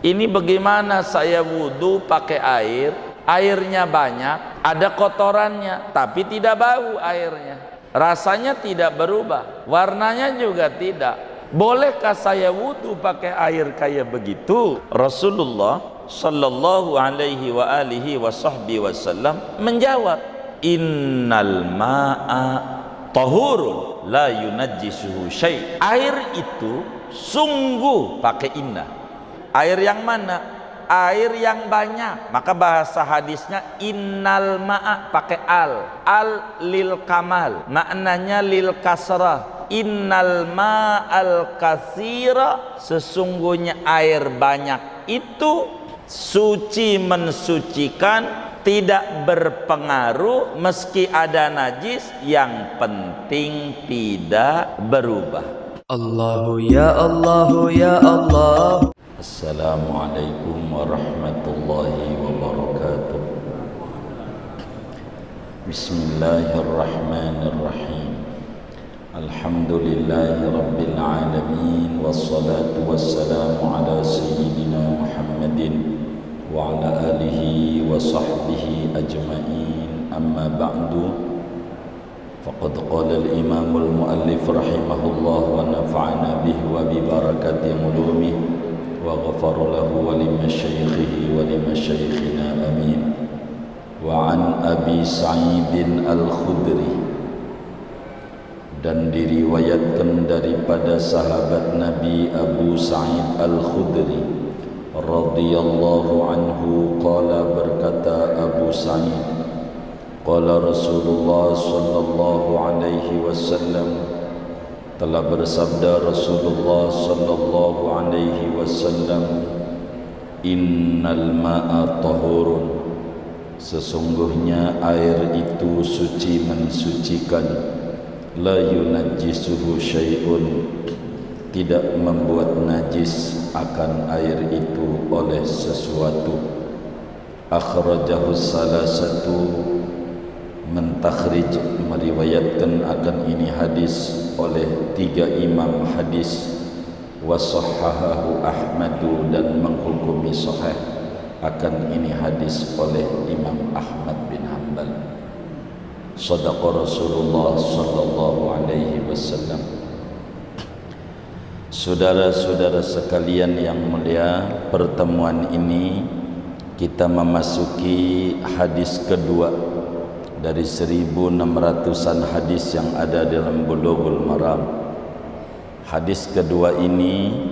Ini bagaimana saya wudhu pakai air, airnya banyak, ada kotorannya, tapi tidak bau airnya, rasanya tidak berubah, warnanya juga tidak. Bolehkah saya wudhu pakai air kayak begitu? Rasulullah sallallahu alaihi wa alihi wa sahbihi wasallam menjawab, innal ma'a tahurun la yunajjisuhu syai'. Air itu sungguh, pakai inna. Air yang mana? Air yang banyak. Maka bahasa hadisnya innal ma'a pakai al lil kamal, maknanya lil kasrah. Innal ma'al katsira, sesungguhnya air banyak itu suci, mensucikan, tidak berpengaruh meski ada najis, yang penting tidak berubah. Allahu ya Allahu ya Allah. Assalamualaikum warahmatullahi wabarakatuh. Bismillahirrahmanirrahim. Alhamdulillahi rabbil alamin, wassalatu wassalamu ala sayyidina Muhammadin wa ala alihi wa sahbihi ajma'in. Amma ba'du. Faqad qala al-imam al-muallif rahimahullah wa nafa'ana bihi wa bi barakati ulumihi wa ghafara lahu wa limasyaikhihi wa limasyayikhina amin. Wa an Abi Sa'id al-Khudri, dan diriwayatkan daripada sahabat Nabi Abu Sa'id al-Khudri radhiyallahu anhu, qala, berkata Abu Sa'id, qala Rasulullah sallallahu alaihi wasallam, telah bersabda Rasulullah sallallahu alaihi wasallam, innal ma'a tahurun, sesungguhnya air itu suci, mensucikan, la yunajjisuhu syai'un, tidak membuat najis akan air itu oleh sesuatu. Akhrajahu salasatu, mentakhrij, meriwayatkan akan ini hadis oleh 3 imam hadis, wa sahhahahu Ahmadu, dan menghukumi sahih akan ini hadis oleh Imam Ahmad bin Hanbal. Shadaqa Rasulullah sallallahu alaihi wasallam. Saudara-saudara sekalian yang mulia, pertemuan ini kita memasuki hadis kedua dari 1600-an hadis yang ada dalam Bulughul Maram. Hadis kedua ini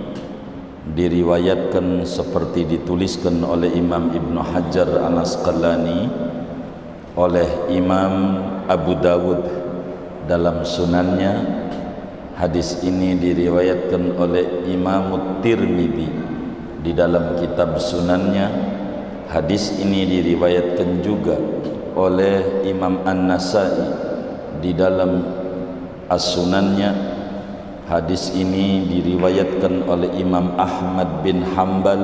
diriwayatkan seperti dituliskan oleh Imam Ibnu Hajar Al-Asqalani, oleh Imam Abu Dawud dalam sunannya. Hadis ini diriwayatkan oleh Imam Tirmidzi di dalam kitab sunannya. Hadis ini diriwayatkan juga oleh Imam An-Nasai di dalam As-Sunannya. Hadis ini diriwayatkan oleh Imam Ahmad bin Hanbal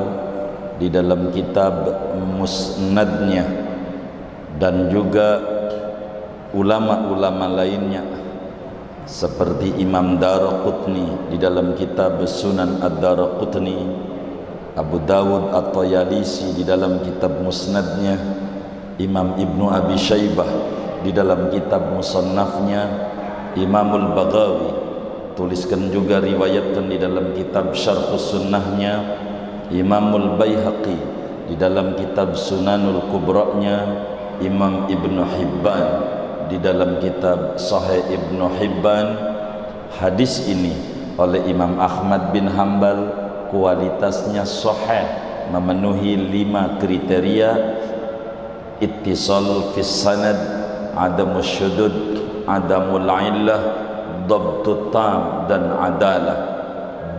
di dalam kitab Musnadnya, dan juga ulama-ulama lainnya seperti Imam Daraqutni di dalam kitab Sunan Ad-Daraqutni, Abu Dawud At-Tayalisi di dalam kitab Musnadnya, Imam Ibnu Abi Syaibah di dalam kitab Musannafnya, Imamul Baghawi tuliskan juga, riwayatkan di dalam kitab Syarhus Sunnahnya, Imamul Baihaqi di dalam kitab Sunanul Kubra'nya, Imam Ibnu Hibban di dalam kitab Sahih Ibnu Hibban. Hadis ini oleh Imam Ahmad bin Hanbal kualitasnya sahih, memenuhi 5 kriteria: ittisal fis sanad, adamus syudud, adamul illah, dhabtut tam, dan adalah.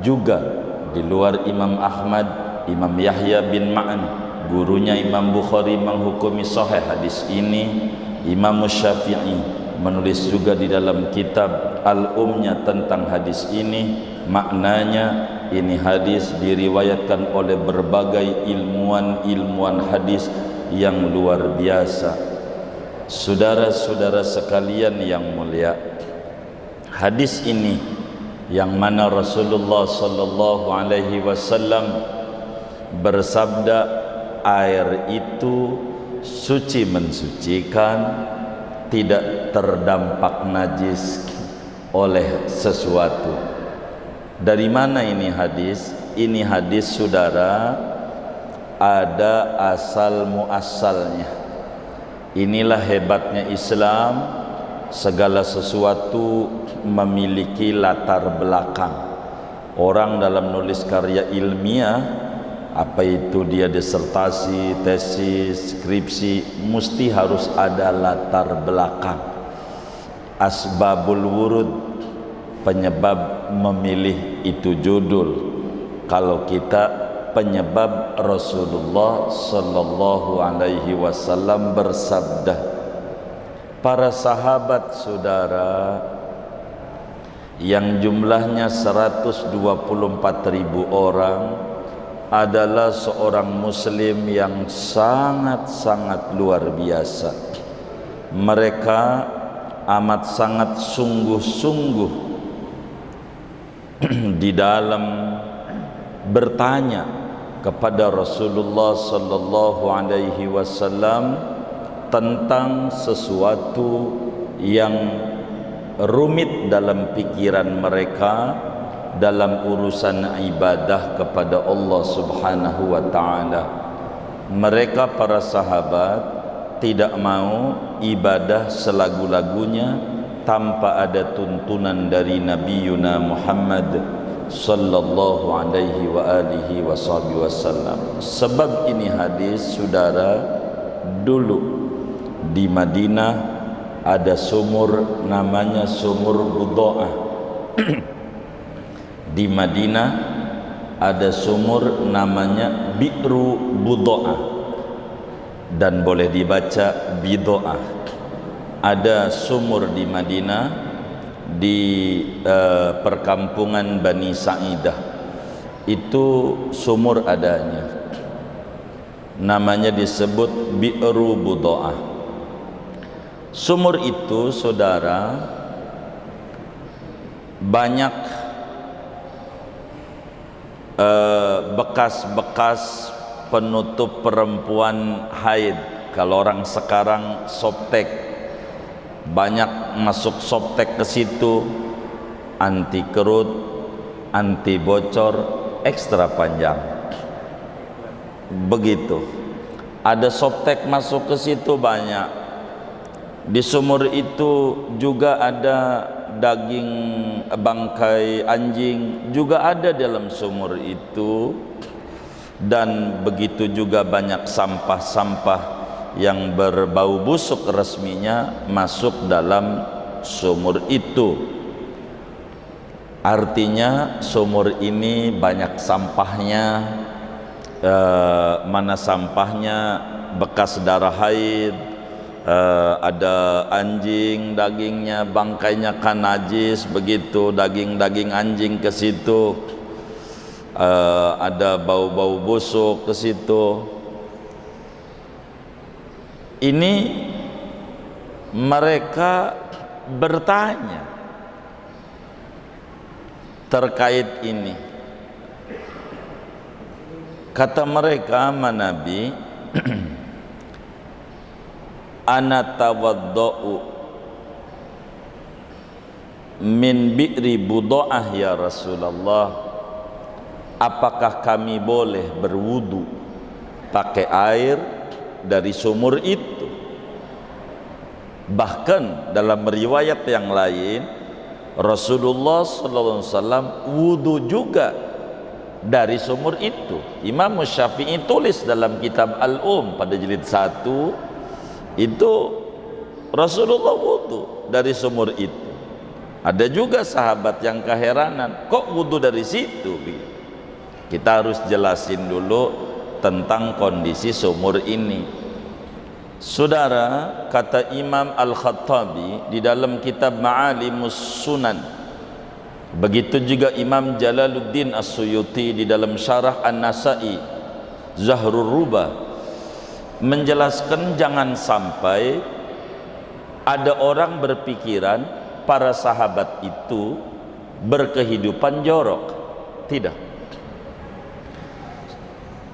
Juga di luar Imam Ahmad, Imam Yahya bin Ma'an, gurunya Imam Bukhari, menghukumi sahih hadis ini. Imam Syafi'i menulis juga di dalam kitab Al-Umnya tentang hadis ini. Maknanya, ini hadis diriwayatkan oleh berbagai ilmuwan hadis yang luar biasa. Saudara-saudara sekalian yang mulia, hadis ini yang mana Rasulullah sallallahu alaihi wasallam bersabda, air itu suci mensucikan, tidak terdampak najis oleh sesuatu. Dari mana ini hadis? Ini hadis saudara ada asal muasalnya. Inilah hebatnya Islam, segala sesuatu memiliki latar belakang. Orang dalam nulis karya ilmiah, apa itu dia disertasi, tesis, skripsi, mesti harus ada latar belakang. Asbabul wurud, penyebab memilih itu judul. Kalau kita penyebab Rasulullah sallallahu alaihi wasallam bersabda, para sahabat saudara yang jumlahnya 124.000 orang adalah seorang muslim yang sangat-sangat luar biasa. Mereka amat sangat sungguh-sungguh di dalam bertanya kepada Rasulullah sallallahu alaihi wasallam tentang sesuatu yang rumit dalam pikiran mereka dalam urusan ibadah kepada Allah Subhanahu wa taala. Mereka para sahabat tidak mau ibadah selagu-lagunya tanpa ada tuntunan dari Nabi Yuna Muhammad sallallahu alaihi wa alihi wasallam. Sebab ini hadis saudara, dulu di Madinah ada sumur namanya sumur Budo'ah. Di Madinah ada sumur namanya Bi'ru Budo'ah, dan boleh dibaca Bido'ah. Ada sumur di Madinah di perkampungan Bani Sa'idah, itu sumur adanya, namanya disebut Bi'ru Budo'ah. Sumur itu saudara banyak bekas-bekas penutup perempuan haid. Kalau orang sekarang softtek, banyak masuk softtek ke situ, anti kerut, anti bocor, ekstra panjang. Begitu. Ada softtek masuk ke situ banyak. Di sumur itu juga ada daging bangkai anjing, juga ada dalam sumur itu. Dan begitu juga banyak sampah-sampah yang berbau busuk resminya masuk dalam sumur itu. Artinya sumur ini banyak sampahnya. Mana sampahnya? Bekas darah haid, ada anjing, dagingnya, bangkainya kan najis, begitu daging-daging anjing ke situ, ada bau-bau busuk ke situ. Ini mereka bertanya terkait ini. Kata mereka, Nabi, ana tawadda'u min bi'ri Budo'ah ya Rasulullah. Apakah kami boleh berwudu pakai air dari sumur itu? Bahkan dalam riwayat yang lain, Rasulullah SAW wudu juga dari sumur itu. Imam Syafi'i tulis dalam kitab Al-Um pada jilid 1, itu Rasulullah wudu dari sumur itu. Ada juga sahabat yang keheranan, kok wudu dari situ? Kita harus jelasin dulu tentang kondisi sumur ini. Saudara, kata Imam Al-Khattabi di dalam kitab Ma'alimus Sunan, begitu juga Imam Jalaluddin As-Suyuti di dalam Syarah An-Nasa'i Zahrul Rubah, menjelaskan jangan sampai ada orang berpikiran para sahabat itu berkehidupan jorok. Tidak.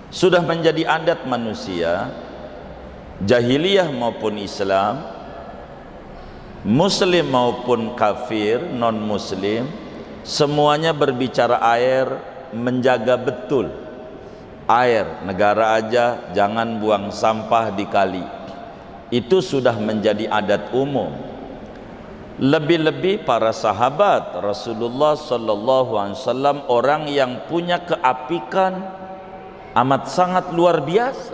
Sudah menjadi adat manusia, jahiliyah maupun Islam, muslim maupun kafir, non muslim, semuanya berbicara air, menjaga betul air. Negara aja jangan buang sampah di kali. Itu sudah menjadi adat umum. Lebih-lebih para sahabat Rasulullah sallallahu alaihi wasallam, orang yang punya keapikan amat sangat luar biasa.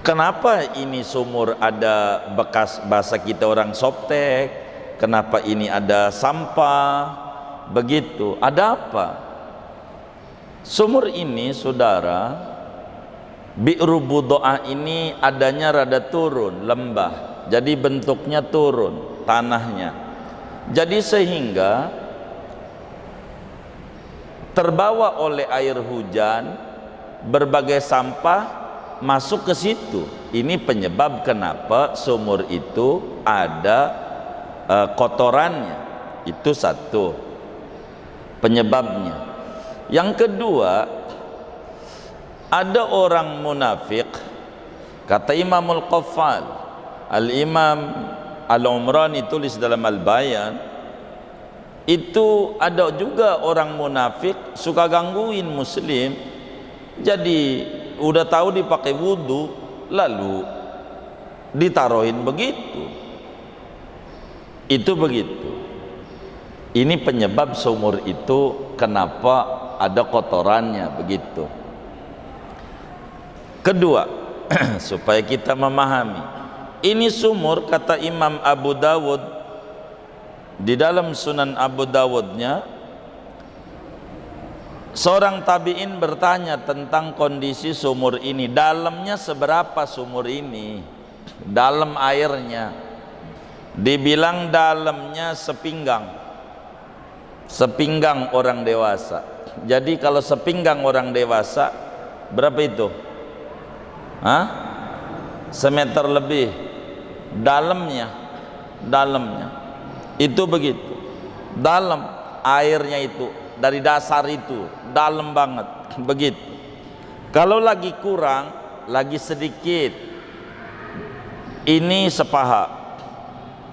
Kenapa ini sumur ada bekas, bahasa kita orang softtek? Kenapa ini ada sampah? Begitu. Ada apa? Sumur ini, saudara, Bi'ru Budo'ah ini adanya rada turun, lembah. Jadi bentuknya turun tanahnya. Jadi sehingga terbawa oleh air hujan, berbagai sampah masuk ke situ. Ini penyebab kenapa sumur itu ada kotorannya. Itu satu penyebabnya. Yang kedua, ada orang munafik, kata Imamul Qaffal, Al-Imam Al-Umrani tulis dalam Al-Bayan, itu ada juga orang munafik suka gangguin muslim. Jadi udah tahu dipakai wudu, lalu ditaruhin begitu. Itu begitu. Ini penyebab sumur itu kenapa ada kotorannya begitu. Kedua, supaya kita memahami, ini sumur, kata Imam Abu Dawud di dalam Sunan Abu Dawudnya, seorang tabi'in bertanya tentang kondisi sumur ini. Dalamnya seberapa sumur ini? Dalam airnya, dibilang dalamnya sepinggang orang dewasa. Jadi kalau sepinggang orang dewasa, berapa itu? Semeter lebih. Dalamnya itu begitu. Dalam airnya itu, dari dasar itu dalam banget begitu. Kalau lagi kurang, lagi sedikit, ini sepaha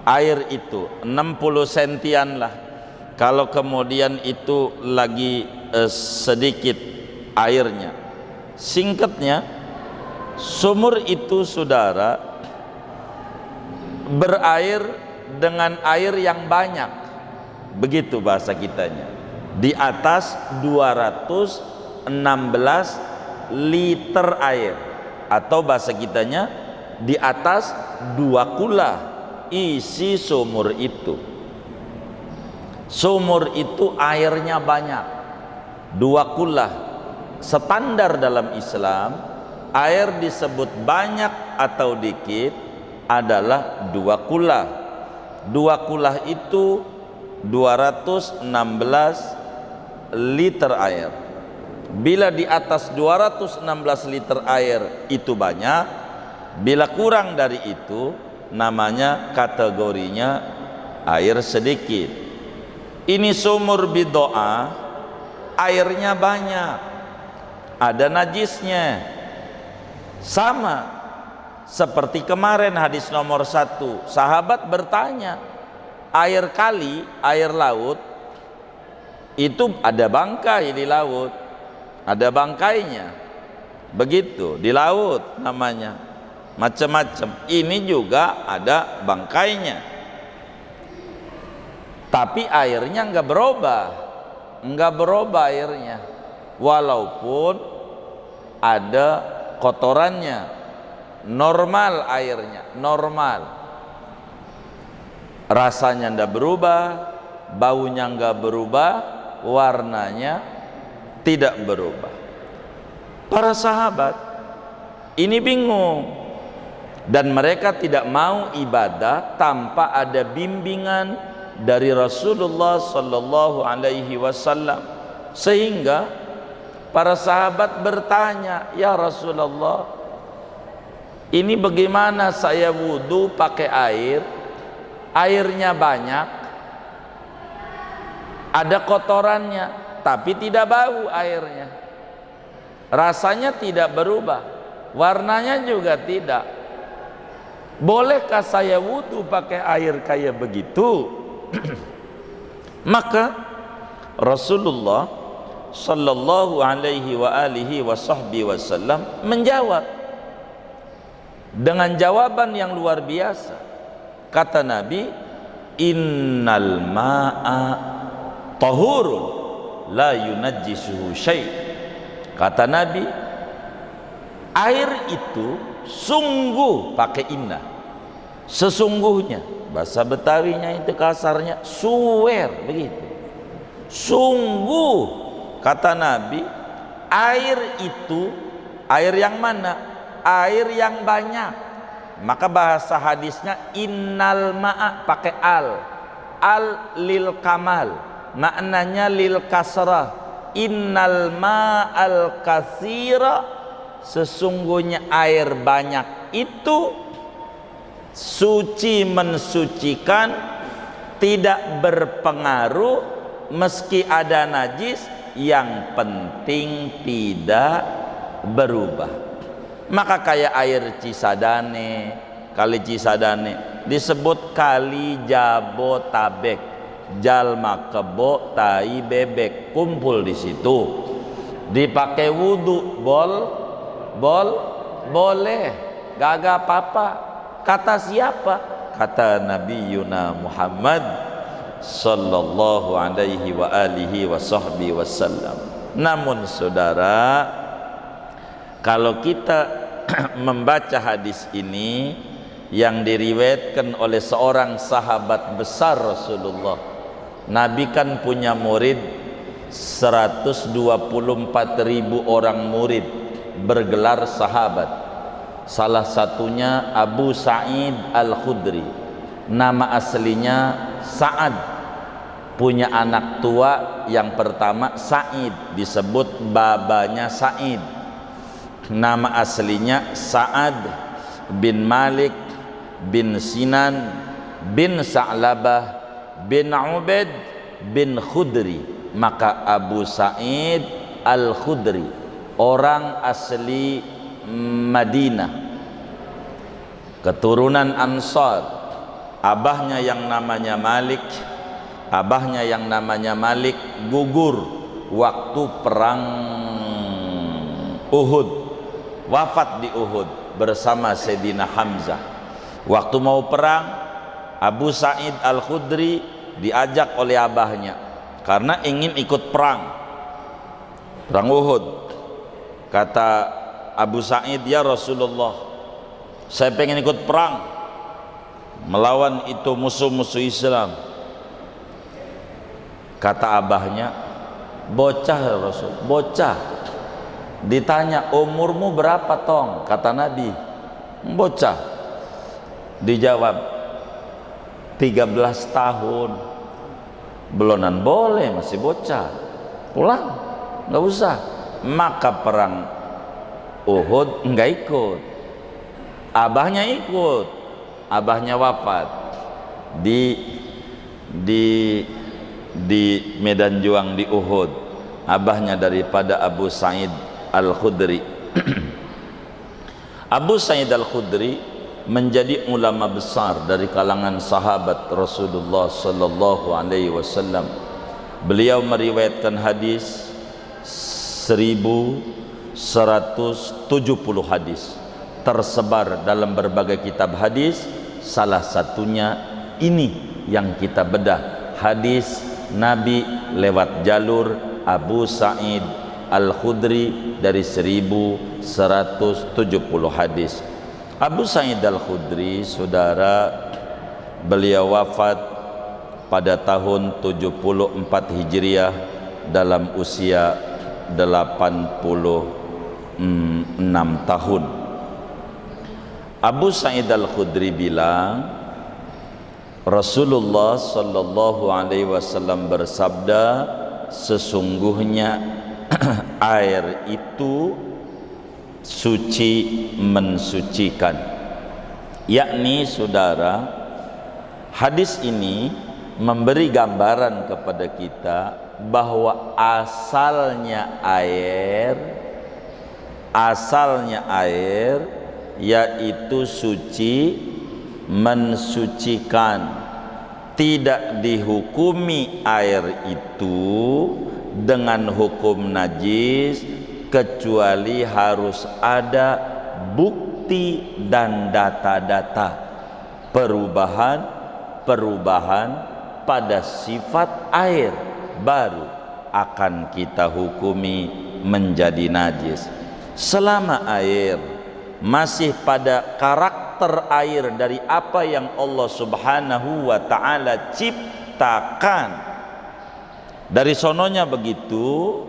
air itu 60 sentian lah. Kalau kemudian itu lagi sedikit airnya. Singkatnya, sumur itu, saudara, berair dengan air yang banyak. Begitu bahasa kitanya. Di atas 216 liter air, atau bahasa kitanya di atas 2 kula isi sumur itu. Sumur itu airnya banyak, 2 kula. Standar dalam Islam, air disebut banyak atau dikit adalah 2 kula. 2 kula itu 216 liter air. Bila di atas 216 liter air itu banyak, bila kurang dari itu namanya kategorinya air sedikit. Ini sumur Bido'ah, airnya banyak, ada najisnya. Sama seperti kemarin hadis nomor 1, sahabat bertanya, air kali, air laut itu ada bangkai di laut, ada bangkainya, begitu di laut namanya, macam-macam. Ini juga ada bangkainya, tapi airnya enggak berubah airnya, walaupun ada kotorannya, normal airnya, normal, rasanya enggak berubah, baunya enggak berubah, warnanya tidak berubah. Para sahabat ini bingung, dan mereka tidak mau ibadah tanpa ada bimbingan dari Rasulullah sallallahu alaihi wasallam. Sehingga para sahabat bertanya, ya Rasulullah, ini bagaimana saya wudu pakai air, airnya banyak, ada kotorannya, tapi tidak bau airnya. rasanya tidak berubah, warnanya juga tidak. Bolehkah saya wudu pakai air kayak begitu? Maka Rasulullah sallallahu alaihi wa alihi wasallam menjawab dengan jawaban yang luar biasa. Kata Nabi, innal ma'a tahurun la yunajjisuhu syai'. Kata Nabi, air itu sungguh, pakai inna, sesungguhnya, bahasa Betawinya itu kasarnya suwer begitu. Sungguh, kata Nabi, air itu, air yang mana? Air yang banyak. Maka bahasa hadisnya innal ma'a pakai al lil kamal, maknanya lil kasrah. Innal ma'al katsira, sesungguhnya air banyak itu suci, mensucikan, tidak berpengaruh meski ada najis, yang penting tidak berubah. Maka kayak air Cisadane, kali Cisadane disebut kali Jabotabek, jalma kebo tai bebek kumpul di situ, dipakai wudu boleh, gak apa-apa. Kata siapa? Kata Nabi Yuna Muhammad sallallahu alaihi wa alihi wa sahbihi wasallam. Namun saudara, kalau kita membaca hadis ini yang diriwayatkan oleh seorang sahabat besar Rasulullah, Nabi kan punya murid 124.000 orang murid bergelar sahabat. Salah satunya Abu Sa'id Al-Khudri, nama aslinya Sa'ad, punya anak tua yang pertama Sa'id, disebut babanya Sa'id. Nama aslinya Sa'ad bin Malik bin Sinan bin Sa'labah bin Ubaid bin Khudri. Maka Abu Sa'id Al-Khudri orang asli Madinah, keturunan Ansar. Abahnya yang namanya Malik gugur waktu perang Uhud, wafat di Uhud bersama Sayyidina Hamzah. Waktu mau perang, Abu Sa'id Al-Khudri diajak oleh abahnya karena ingin ikut perang Uhud. Kata Abu Sa'id, ya Rasulullah, saya pengen ikut perang melawan itu musuh-musuh Islam. Kata abahnya, bocah ya Rasul, bocah. Ditanya, umurmu berapa tong? Kata Nabi, bocah. Dijawab, 13 tahun. Belonan boleh, masih bocah, pulang, nggak usah. Maka perang Uhud enggak ikut, abahnya ikut. Abahnya wafat di medan juang di Uhud, abahnya daripada Abu Sa'id Al-Khudri. Abu Sa'id Al-Khudri menjadi ulama besar dari kalangan sahabat Rasulullah sallallahu alaihi wasallam. Beliau meriwayatkan hadis 1170 hadis, tersebar dalam berbagai kitab hadis. Salah satunya ini yang kita bedah, hadis Nabi lewat jalur Abu Sa'id Al-Khudri dari 1170 hadis. Abu Sa'id Al-Khudri, saudara, beliau wafat pada tahun 74 Hijriah dalam usia 86 tahun. Abu Sa'id Al-Khudri bilang, Rasulullah sallallahu alaihi wasallam bersabda, sesungguhnya air itu suci, mensucikan. Yakni saudara, hadis ini memberi gambaran kepada kita bahwa asalnya air asalnya air yaitu suci mensucikan, tidak dihukumi air itu dengan hukum najis kecuali harus ada bukti dan data-data perubahan pada sifat air, baru akan kita hukumi menjadi najis. Selama air masih pada karakter air dari apa yang Allah Subhanahu wa ta'ala ciptakan, dari sononya begitu,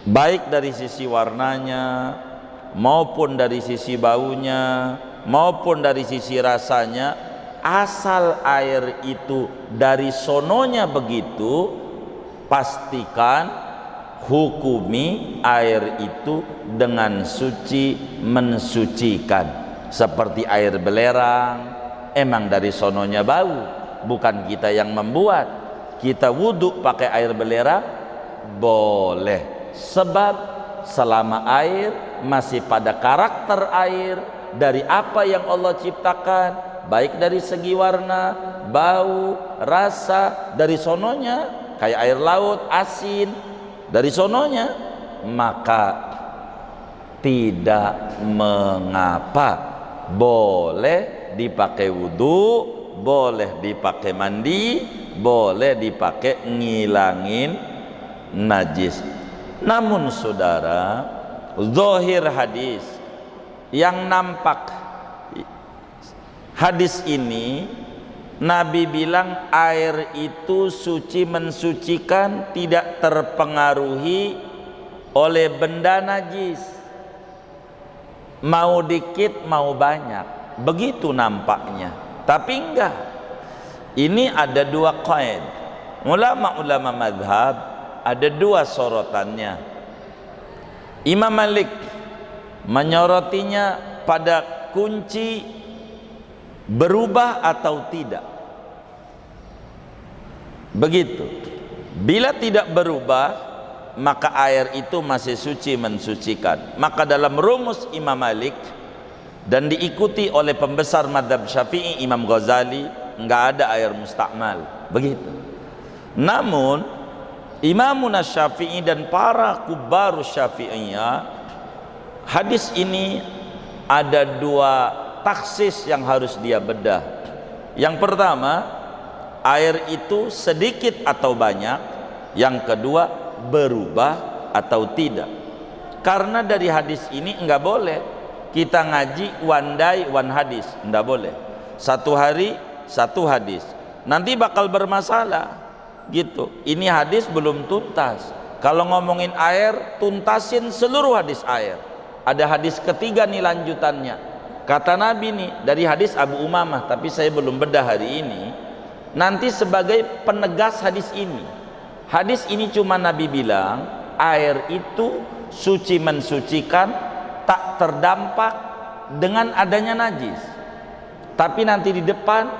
baik dari sisi warnanya maupun dari sisi baunya maupun dari sisi rasanya, asal air itu dari sononya begitu, pastikan hukumi air itu dengan suci mensucikan. Seperti air belerang, emang dari sononya bau, bukan kita yang membuat. Kita wudhu pakai air belerang boleh, sebab selama air masih pada karakter air dari apa yang Allah ciptakan, baik dari segi warna, bau, rasa, dari sononya kayak air laut asin, dari sononya, maka tidak mengapa, boleh dipakai wudhu, boleh dipakai mandi, boleh dipakai ngilangin najis. Namun saudara, zahir hadis yang nampak hadis ini, Nabi bilang air itu suci mensucikan, tidak terpengaruhi oleh benda najis, mau dikit mau banyak, begitu nampaknya. Tapi enggak, ini ada dua qaid. Ulama-ulama madhab ada dua sorotannya. Imam Malik menyorotinya pada kunci berubah atau tidak. Begitu. Bila tidak berubah, maka air itu masih suci mensucikan. Maka dalam rumus Imam Malik dan diikuti oleh pembesar madhab Syafi'i Imam Ghazali, enggak ada air mustakmal. Begitu. Namun Imamun Syafi'i dan para kubarus Syafi'iyah, hadis ini ada dua taksis yang harus dia bedah. Yang pertama, air itu sedikit atau banyak. Yang kedua, berubah atau tidak. Karena dari hadis ini enggak boleh kita ngaji one day one hadis, enggak boleh. Satu hari satu hadis, nanti bakal bermasalah gitu. Ini hadis belum tuntas. Kalau ngomongin air, tuntasin seluruh hadis air. Ada hadis ketiga nih lanjutannya. Kata Nabi nih dari hadis Abu Umamah, tapi saya belum bedah hari ini. Nanti sebagai penegas hadis ini. Hadis ini cuma Nabi bilang air itu suci mensucikan, tak terdampak dengan adanya najis. Tapi nanti di depan,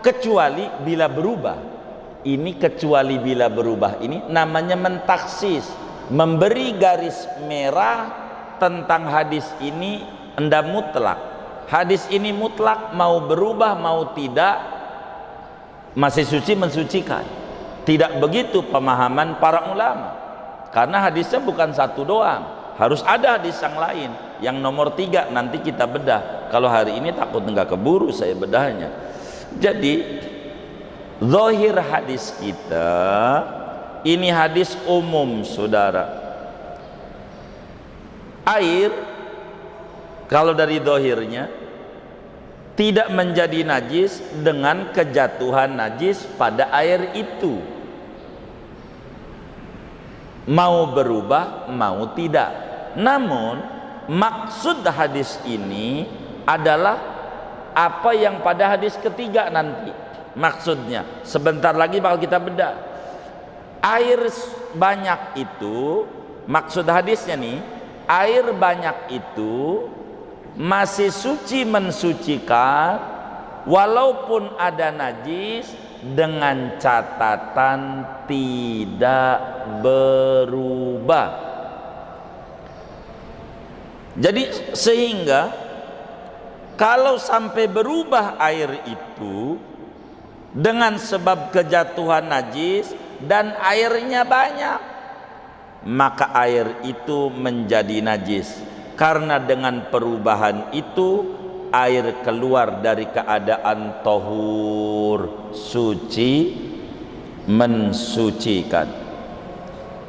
kecuali bila berubah. Ini kecuali bila berubah ini namanya mentaksis, memberi garis merah tentang hadis ini enda mutlak. Hadis ini mutlak, mau berubah mau tidak masih suci mensucikan. Tidak begitu pemahaman para ulama, karena hadisnya bukan satu doang, harus ada hadis yang lain. Yang nomor 3 nanti kita bedah. Kalau hari ini takut enggak keburu saya bedahnya. Jadi zahir hadis kita ini hadis umum saudara. Air kalau dari zahirnya tidak menjadi najis dengan kejatuhan najis pada air itu, mau berubah mau tidak. Namun maksud hadis ini adalah apa yang pada hadis ketiga nanti. Maksudnya sebentar lagi bakal kita bedah. Air banyak itu, maksud hadisnya nih, air banyak itu masih suci mensucikan walaupun ada najis, dengan catatan tidak berubah. Jadi sehingga kalau sampai berubah air itu dengan sebab kejatuhan najis dan airnya banyak, maka air itu menjadi najis. Karena dengan perubahan itu air keluar dari keadaan tahur, suci, mensucikan.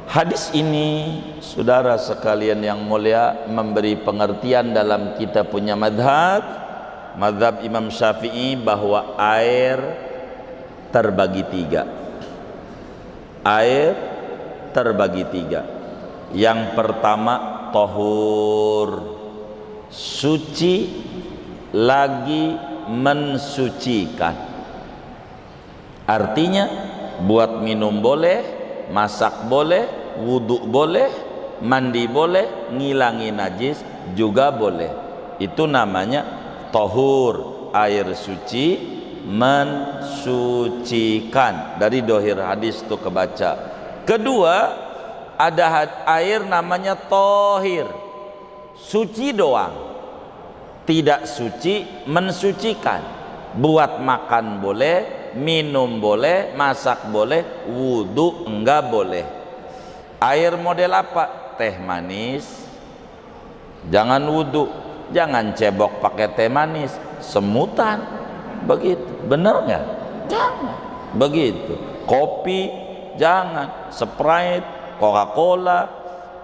Hadis ini, saudara sekalian yang mulia, memberi pengertian dalam kita punya madhab Imam Syafi'i, bahwa air terbagi tiga. Air terbagi tiga. Yang pertama tahur, suci lagi mensucikan. Artinya buat minum boleh, masak boleh, wudhu boleh, mandi boleh, ngilangi najis juga boleh. Itu namanya tahur, air suci mensucikan. Dari dohir hadis itu kebaca. Kedua, ada air namanya tohir, suci doang, tidak suci mensucikan. Buat makan boleh, minum boleh, masak boleh, wudhu enggak boleh. Air model apa? Teh manis, jangan wudhu. Jangan cebok pakai teh manis, semutan. Begitu, bener nggak? Jangan begitu. Kopi jangan, Sprite, Coca-Cola,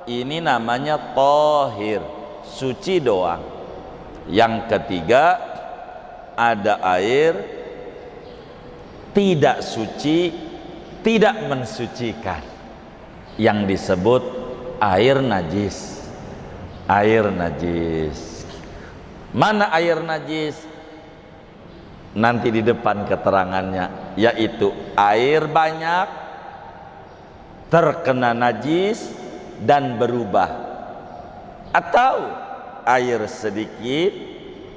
ini namanya tohir, suci doang. Yang ketiga, ada air tidak suci, tidak mensucikan, yang disebut air najis. Air najis. Mana air najis? Nanti di depan keterangannya, yaitu air banyak terkena najis dan berubah, atau air sedikit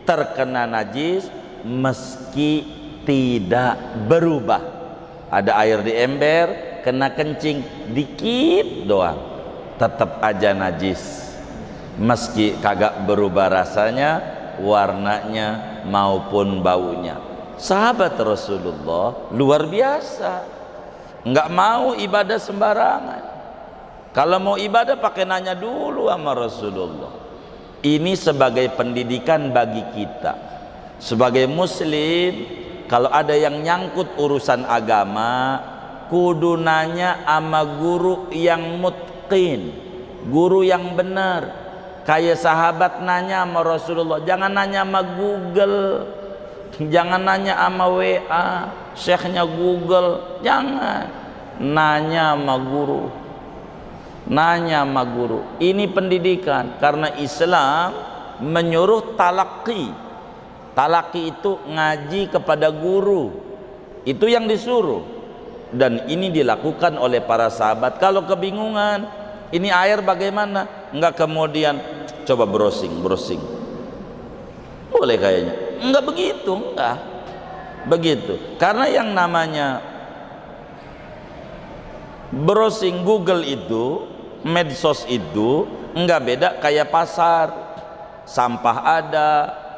terkena najis meski tidak berubah. Ada air di ember kena kencing dikit doang, tetap aja najis, meski kagak berubah rasanya, warnanya maupun baunya. Sahabat Rasulullah luar biasa, nggak mau ibadah sembarangan. Kalau mau ibadah pakai nanya dulu sama Rasulullah. Ini sebagai pendidikan bagi kita sebagai muslim. Kalau ada yang nyangkut urusan agama, kudu nanya sama guru yang mutqin, guru yang benar. Kayak sahabat nanya sama Rasulullah, jangan nanya sama Google, jangan nanya sama WA, syekhnya Google, jangan. Nanya sama guru, nanya sama guru. Ini pendidikan, karena Islam menyuruh talaqi. Talaqi itu ngaji kepada guru, itu yang disuruh. Dan ini dilakukan oleh para sahabat. Kalau kebingungan, ini air bagaimana? Enggak kemudian coba browsing, boleh kayaknya. Enggak begitu, enggak begitu. Karena yang namanya browsing Google itu, medsos itu, enggak beda kayak pasar. Sampah ada,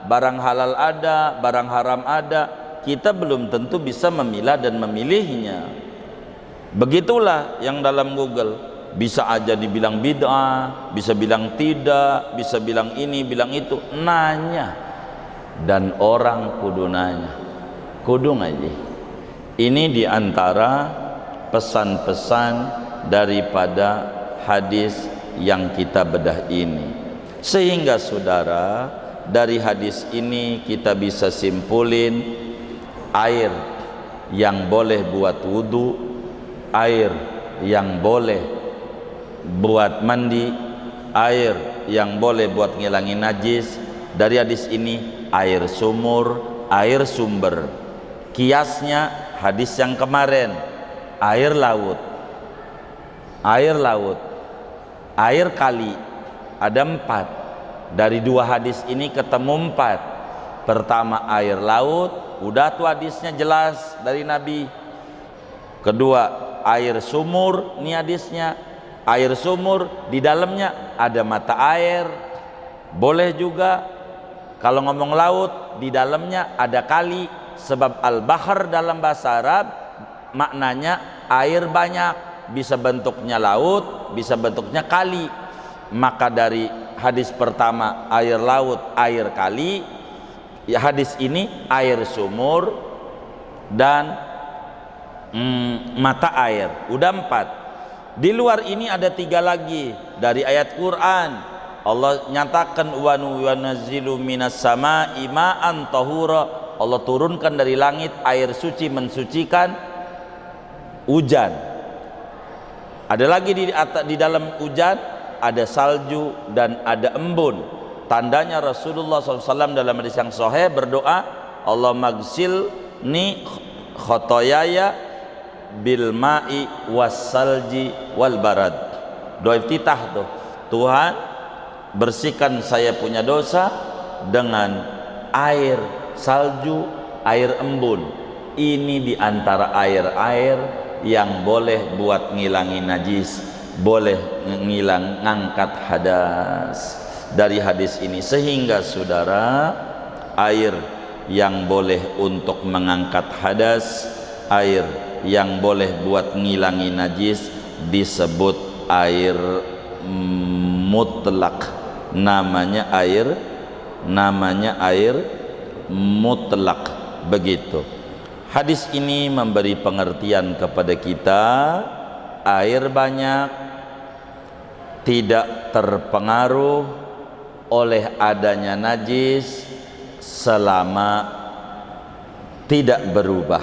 barang halal ada, barang haram ada. Kita belum tentu bisa memilah dan memilihnya. Begitulah yang dalam Google. Bisa aja dibilang bid'ah, bisa bilang tidak, bisa bilang ini, bilang itu. Nanya. Dan orang kudu nanya, kudu ngaji. Ini diantara pesan-pesan daripada hadis yang kita bedah ini. Sehingga saudara, dari hadis ini kita bisa simpulin air yang boleh buat wudu, air yang boleh buat mandi, air yang boleh buat ngilangin najis. Dari hadis ini air sumur, air sumber. Kiasnya hadis yang kemarin, air laut, air kali. Ada 4. Dari 2 hadis ini ketemu 4. Pertama air laut, udah tuh hadisnya jelas dari Nabi. Kedua air sumur, ini hadisnya. Air sumur di dalamnya ada mata air, Boleh juga kalau ngomong laut di dalamnya ada kali, sebab al-bahr dalam bahasa Arab maknanya air banyak, bisa bentuknya laut, bisa bentuknya kali. Maka dari hadis pertama air laut, air kali, ya hadis ini air sumur dan mata air. Udah 4. Di luar ini ada 3 lagi dari ayat Quran. Allah nyatakan wa nunazzilu minas sama'i ma'an tahura. Allah turunkan dari langit air suci mensucikan hujan. Ada lagi di dalam hujan ada salju dan ada embun. Tandanya Rasulullah SAW dalam hadis yang sahih berdoa, Allah magsilni khotoyaya bil ma'i wassalji wal barad. Doa iftitah tuh, Tuhan bersihkan saya punya dosa dengan air salju, air embun. Ini diantara air-air yang boleh buat ngilangin najis, boleh ngangkat hadas dari hadis ini. Sehingga saudara, air yang boleh untuk mengangkat hadas, air yang boleh buat ngilangin najis disebut air mutlak. Namanya air mutlak, begitu. Hadis ini memberi pengertian kepada kita, air banyak tidak terpengaruh oleh adanya najis selama tidak berubah.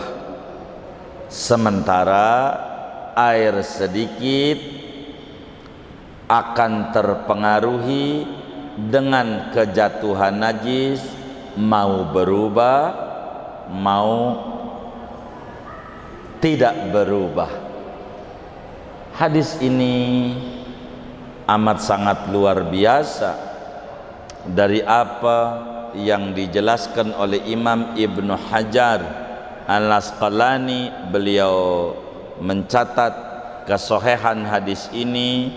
Sementara air sedikit akan terpengaruhi dengan kejatuhan najis, mau berubah mau tidak berubah. Hadis ini amat sangat luar biasa dari apa yang dijelaskan oleh Imam Ibnu Hajar Al-Asqalani. Beliau mencatat kesohihan hadis ini,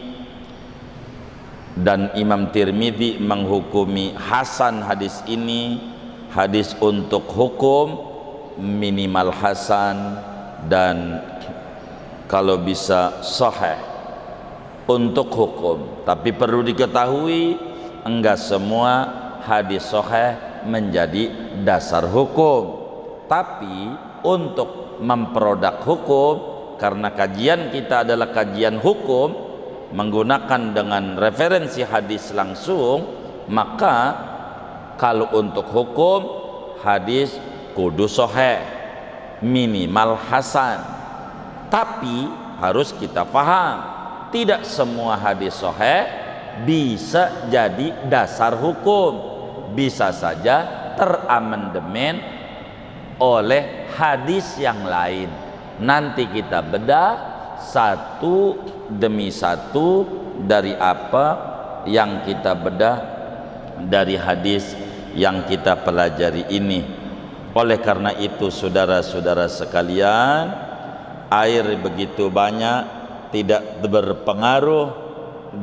dan Imam Tirmidzi menghukumi hasan hadis ini, hadis untuk hukum minimal hasan dan kalau bisa sahih untuk hukum. Tapi perlu diketahui, enggak semua hadis sahih menjadi dasar hukum. Tapi untuk memproduk hukum, karena kajian kita adalah kajian hukum menggunakan dengan referensi hadis langsung, maka kalau untuk hukum hadis kudu sahih, minimal hasan. Tapi harus kita paham, tidak semua hadis sahih bisa jadi dasar hukum, bisa saja teramandemen oleh hadis yang lain. Nanti kita bedah satu demi satu dari apa yang kita bedah dari hadis yang kita pelajari ini. Oleh karena itu saudara-saudara sekalian, air begitu banyak tidak berpengaruh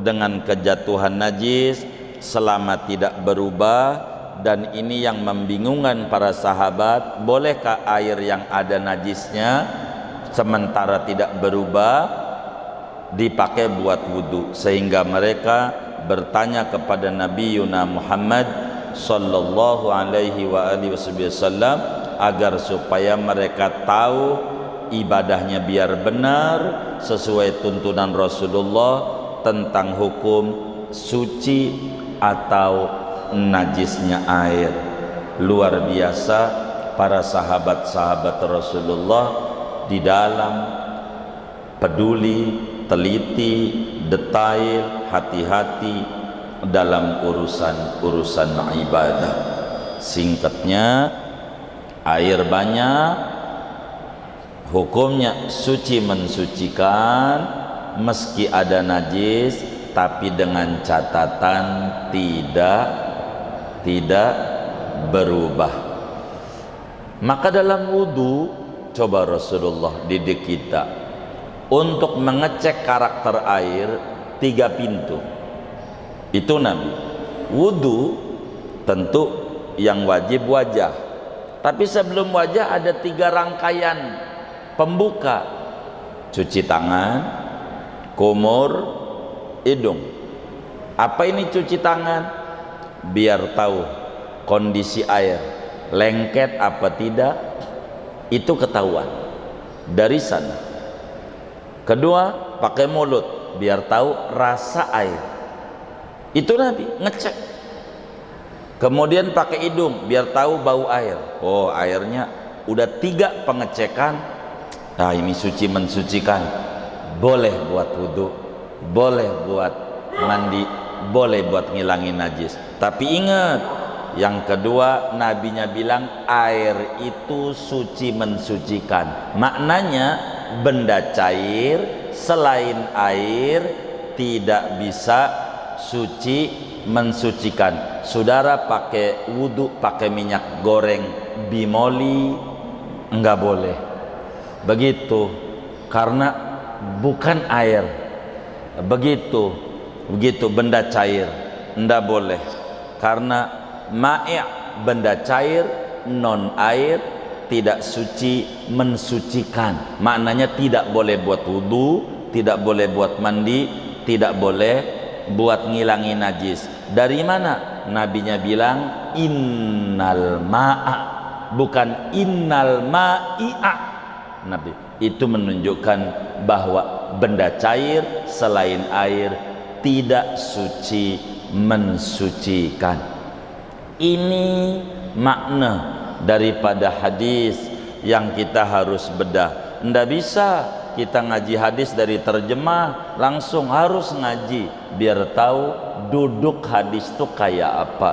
dengan kejatuhan najis selama tidak berubah. Dan ini yang membingungkan para sahabat, bolehkah air yang ada najisnya sementara tidak berubah dipakai buat wudhu? Sehingga mereka bertanya kepada Nabi Yuna Muhammad sallallahu alaihi wa alihi wasallam agar supaya mereka tahu ibadahnya biar benar sesuai tuntunan Rasulullah tentang hukum suci atau najisnya air. Luar biasa para sahabat-sahabat Rasulullah di dalam peduli, teliti, detail, hati-hati dalam urusan ibadah. Singkatnya, air banyak hukumnya suci mensucikan meski ada najis, tapi dengan catatan tidak berubah. Maka dalam wudhu, coba Rasulullah didik kita untuk mengecek karakter air 3 pintu. Itu Nabi. wudu tentu yang wajib wajah, tapi sebelum wajah ada 3 rangkaian pembuka: cuci tangan, kumur, hidung. Apa ini cuci tangan? Biar tahu kondisi air lengket apa tidak, itu ketahuan dari sana. Kedua, pakai mulut biar tahu rasa air, itu Nabi ngecek. Kemudian pakai hidung biar tahu bau air. Oh, airnya udah 3 pengecekan. Nah, ini suci mensucikan, boleh buat wudhu, boleh buat mandi, boleh buat ngilangin najis. Tapi ingat, yang kedua nabinya bilang air itu suci mensucikan. Maknanya benda cair selain air tidak bisa suci mensucikan. Saudara pakai wudhu pakai minyak goreng bimoli enggak boleh begitu, karena bukan air. Begitu benda cair enggak boleh, karena ma'i' benda cair non air tidak suci mensucikan. Maknanya tidak boleh buat wudu, tidak boleh buat mandi, tidak boleh buat ngilangin najis. Dari mana? Nabinya bilang innal ma'a, bukan innal ma'i'a. Nabi itu menunjukkan bahwa benda cair selain air tidak suci mensucikan. Ini makna daripada hadis yang kita harus bedah. Ndak bisa kita ngaji hadis dari terjemah langsung, harus ngaji biar tahu duduk hadis itu kayak apa.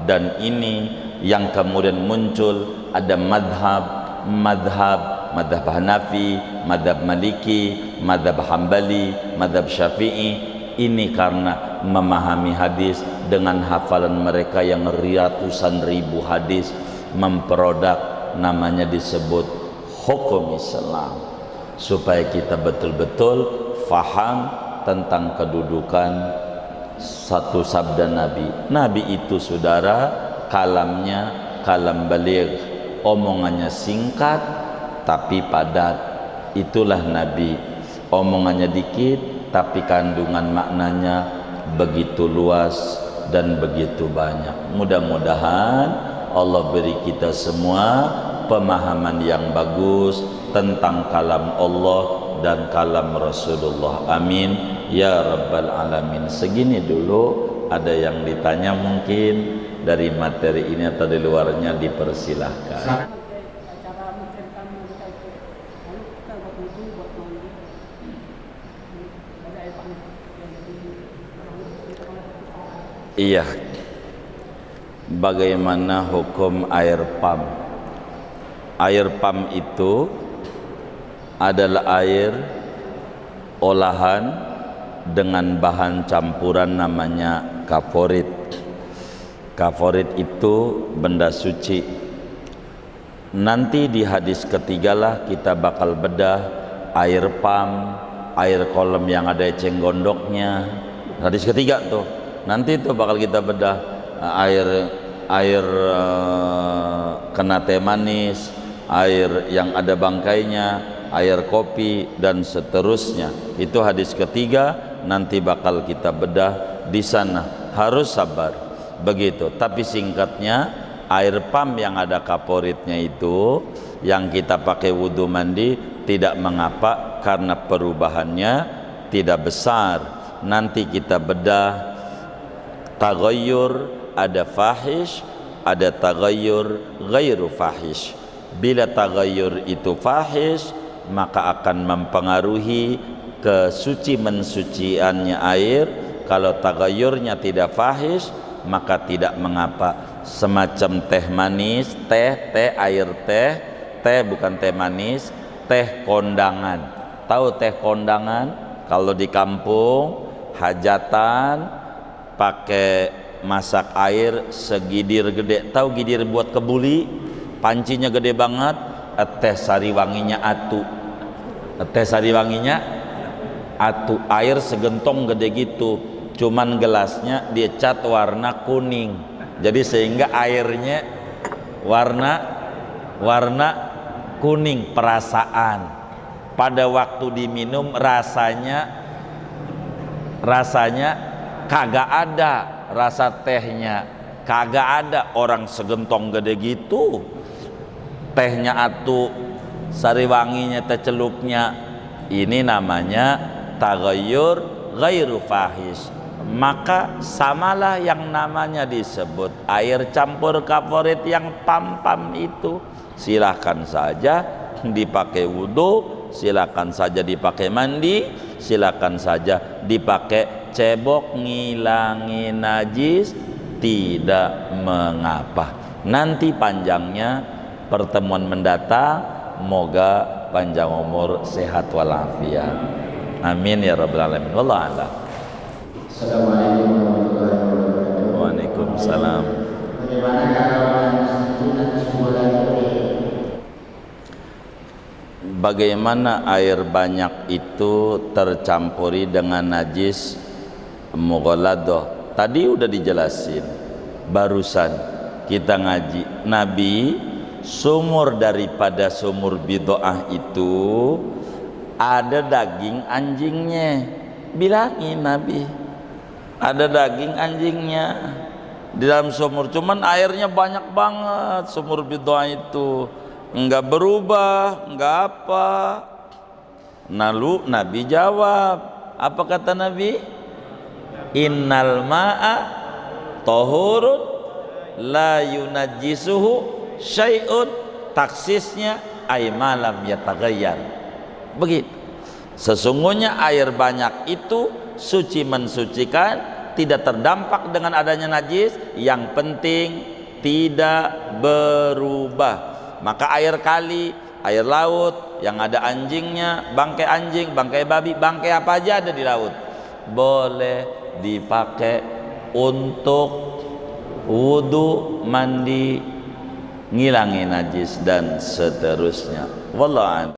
Dan ini yang kemudian muncul, ada madhab Hanafi, madhab Maliki, madhab Hambali, madhab Syafi'i. Ini karena memahami hadis dengan hafalan mereka yang ratusan ribu hadis, memproduk namanya disebut hukum Islam, supaya kita betul-betul faham tentang kedudukan satu sabda Nabi. Nabi itu saudara, kalamnya kalam baligh, omongannya singkat tapi padat. Itulah Nabi, omongannya dikit tapi kandungan maknanya begitu luas dan begitu banyak. Mudah-mudahan Allah beri kita semua pemahaman yang bagus tentang kalam Allah dan kalam Rasulullah. Amin ya rabbal alamin. Segini dulu. Ada yang ditanya mungkin dari materi ini atau di luarnya, dipersilahkan. Iya, bagaimana hukum air pam? Air pam itu adalah air olahan dengan bahan campuran namanya kaforit. Kaforit itu benda suci. Nanti di hadis ketigalah kita bakal bedah air pam, air kolam yang ada eceng gondoknya. Hadis ketiga tuh. Nanti itu bakal kita bedah air kena teh manis, air yang ada bangkainya, air kopi dan seterusnya. Itu hadis ketiga, nanti bakal kita bedah di sana. Harus sabar begitu. Tapi singkatnya, air pam yang ada kaporitnya itu yang kita pakai wudhu mandi tidak mengapa karena perubahannya tidak besar. Nanti kita bedah tagayyur, ada fahish, ada tagayyur ghairu fahish. Bila tagayyur itu fahish, maka akan mempengaruhi kesuci mensuciannya air. Kalau tagayyurnya tidak fahish, maka tidak mengapa. Semacam teh manis, air teh bukan teh manis, teh kondangan. Tahu teh kondangan? Kalau di kampung hajatan pakai masak air segidir gede. Tahu gidir buat kebuli, pancinya gede banget. Teh sari wanginya atu. Teh sari wanginya atu, air segentong gede gitu. cuman gelasnya dia cat warna kuning, jadi sehingga airnya warna kuning. Perasaan pada waktu diminum rasanya kagak ada rasa tehnya, kagak ada. Orang segentong gede gitu tehnya atuh sari wanginya tecelupnya. Ini namanya taghayyur ghairu fahish. Maka samalah yang namanya disebut air campur kaporit yang pam-pam itu, silahkan saja dipakai wudhu, silahkan saja dipakai mandi, silahkan saja dipakai cebok ngilangin najis, tidak mengapa. Nanti panjangnya pertemuan mendatang. Moga panjang umur, sehat walafiat. Amin ya rabbal alamin. Wallahu a'lam. Assalamualaikum warahmatullahi wabarakatuh. Waalaikumsalam. Bagaimana kalau najis bulan ini? Bagaimana air banyak itu tercampuri dengan najis mughalladah? Tadi udah dijelasin barusan kita ngaji. Nabi sumur daripada sumur bid'ah itu ada daging anjingnya. Bilangin Nabi, ada daging anjingnya di dalam sumur, cuman airnya banyak banget. Sumur bid'ah itu enggak berubah, enggak apa. Lalu Nabi jawab, apa kata Nabi? Innal ma'a tahurun la yunajjisuhu syai'un, taksisnya ay malam yataghayyar. Begitu. Sesungguhnya air banyak itu suci mensucikan, tidak terdampak dengan adanya najis, yang penting tidak berubah. Maka air kali, air laut yang ada anjingnya, bangkai anjing, bangkai babi, bangkai apa aja ada di laut, boleh dipakai untuk wudu, mandi, ngilangin najis dan seterusnya. Wallahu a'lam.